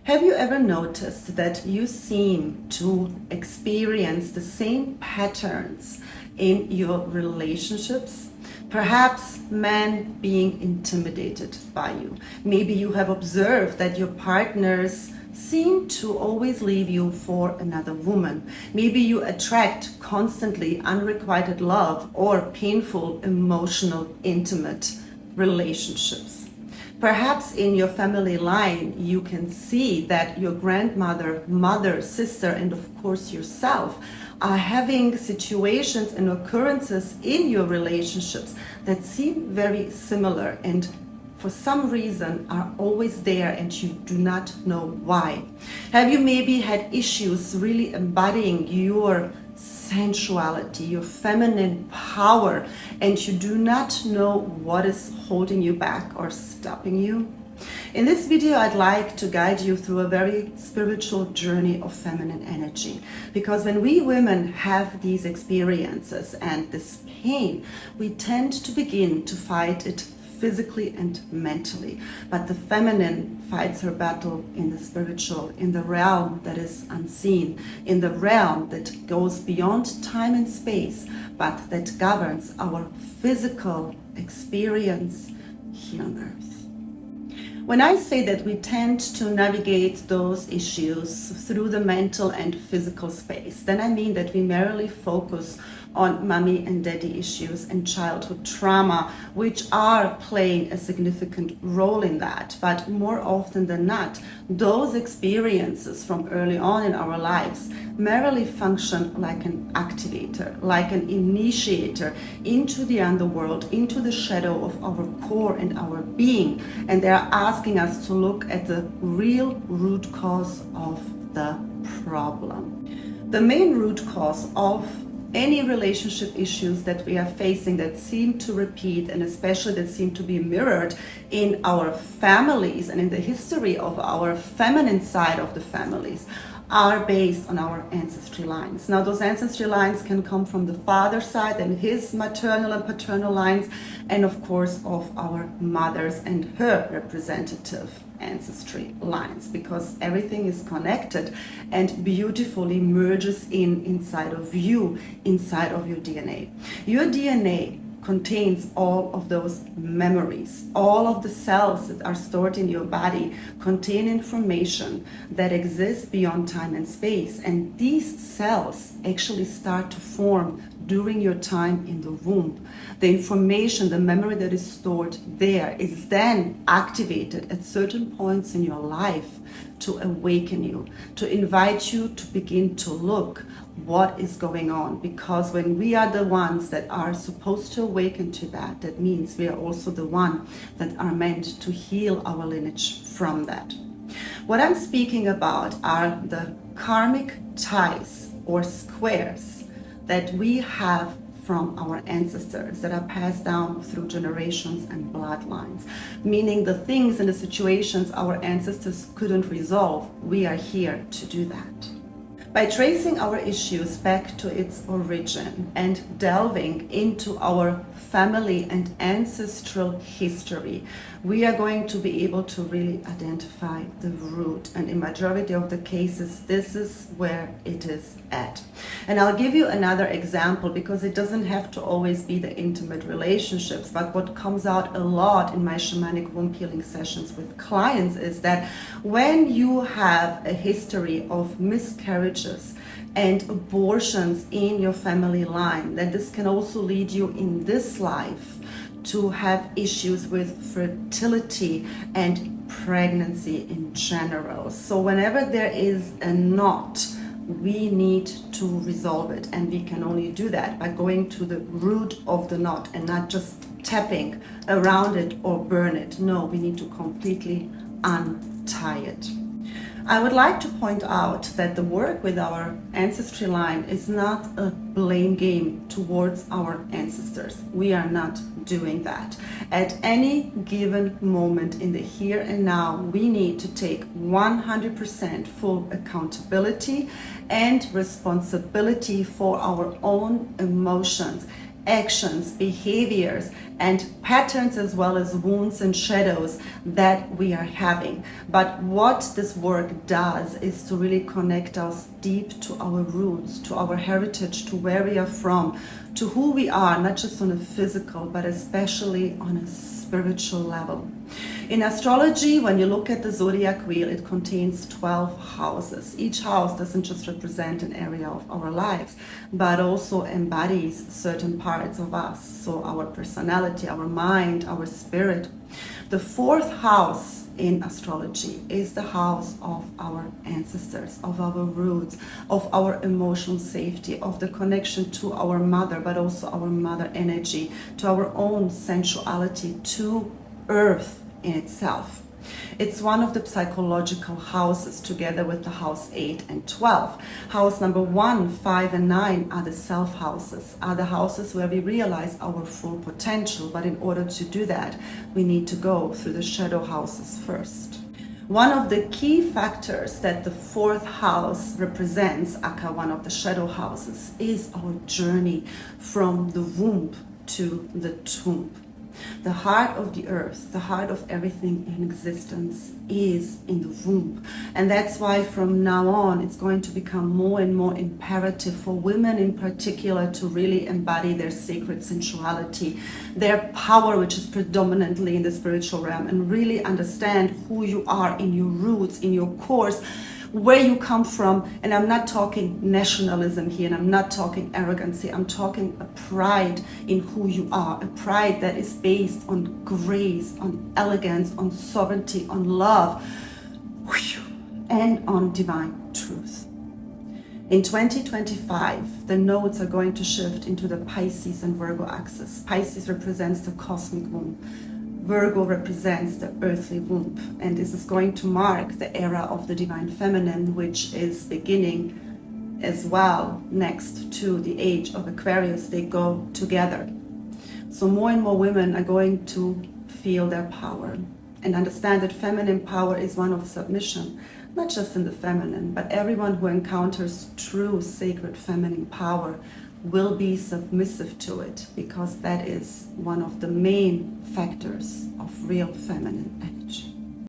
Have you ever noticed that you seem to experience the same patterns in your relationships? Perhaps men being intimidated by you. Maybe you have observed that your partners seem to always leave you for another woman. Maybe you attract constantly unrequited love or painful, emotional, intimate relationships. Perhaps in your family line, you can see that your grandmother, mother, sister, and of course yourself are having situations and occurrences in your relationships that seem very similar and for some reason are always there and you do not know why. Have you maybe had issues really embodying your sensuality, your feminine power, and you do not know what is holding you back or stopping you? In this video, I'd like to guide you through a very spiritual journey of feminine energy. Because when we women have these experiences and this pain, we tend to begin to fight it physically and mentally. But the feminine fights her battle in the spiritual, in the realm that is unseen, in the realm that goes beyond time and space, but that governs our physical experience here on earth. When I say that we tend to navigate those issues through the mental and physical space, then I mean that we merely focus on mommy and daddy issues and childhood trauma, which are playing a significant role in that. But more often than not, those experiences from early on in our lives merely function like an activator, like an initiator into the underworld, into the shadow of our core and our being. And they're asking us to look at the real root cause of the problem. The main root cause of any relationship issues that we are facing that seem to repeat and especially that seem to be mirrored in our families and in the history of our feminine side of the families are based on our ancestry lines. Now, those ancestry lines can come from the father side and his maternal and paternal lines, and of course of our mothers and her representative ancestry lines, because everything is connected and beautifully merges inside of you, inside of your DNA. Your DNA contains all of those memories. All of the cells that are stored in your body contain information that exists beyond time and space. And these cells actually start to form during your time in the womb. The information, the memory that is stored there is then activated at certain points in your life to awaken you, to invite you to begin to look what is going on. Because when we are the ones that are supposed to awaken to that, that means we are also the one that are meant to heal our lineage from that. What I'm speaking about are the karmic ties or squares that we have from our ancestors that are passed down through generations and bloodlines, meaning the things and the situations our ancestors couldn't resolve, we are here to do that. By tracing our issues back to its origin and delving into our family and ancestral history, we are going to be able to really identify the root. And in majority of the cases, this is where it is at. And I'll give you another example, because it doesn't have to always be the intimate relationships, but what comes out a lot in my shamanic womb healing sessions with clients is that when you have a history of miscarriages and abortions in your family line, that this can also lead you in this life to have issues with fertility and pregnancy in general. So whenever there is a knot, we need to resolve it, and we can only do that by going to the root of the knot and not just tapping around it or burn it. No, we need to completely untie it. I would like to point out that the work with our ancestry line is not a blame game towards our ancestors. We are not doing that. At any given moment in the here and now, we need to take 100% full accountability and responsibility for our own emotions actions, behaviors, and patterns, as well as wounds and shadows that we are having. But what this work does is to really connect us deep to our roots, to our heritage, to where we are from, to who we are, not just on a physical, but especially on a spiritual level. In astrology, when you look at the zodiac wheel, it contains 12 houses. Each house doesn't just represent an area of our lives, but also embodies certain parts of us. So our personality, our mind, our spirit. The fourth house in astrology is the house of our ancestors, of our roots, of our emotional safety, of the connection to our mother, but also our mother energy, to our own sensuality, to earth in itself. It's one of the psychological houses, together with the house 8 and 12. House number 1, 5, and 9 are the self houses, are the houses where we realize our full potential. But in order to do that, we need to go through the shadow houses first. One of the key factors that the fourth house represents, aka one of the shadow houses, is our journey from the womb to the tomb. The heart of the earth, the heart of everything in existence, is in the womb. And that's why from now on it's going to become more and more imperative for women in particular to really embody their sacred sensuality, their power, which is predominantly in the spiritual realm, and really understand who you are in your roots, in your cores, where you come from. And I'm not talking nationalism here, and I'm not talking arrogancy. I'm talking a pride in who you are, a pride that is based on grace, on elegance, on sovereignty, on love, and on divine truth. In 2025, the nodes are going to shift into the Pisces and Virgo axis. Pisces represents the cosmic womb. Virgo represents the earthly womb, and this is going to mark the era of the divine feminine, which is beginning as well next to the age of Aquarius. They go together. So more and more women are going to feel their power and understand that feminine power is one of submission, not just in the feminine, but everyone who encounters true sacred feminine power will be submissive to it, because that is one of the main factors of real feminine energy.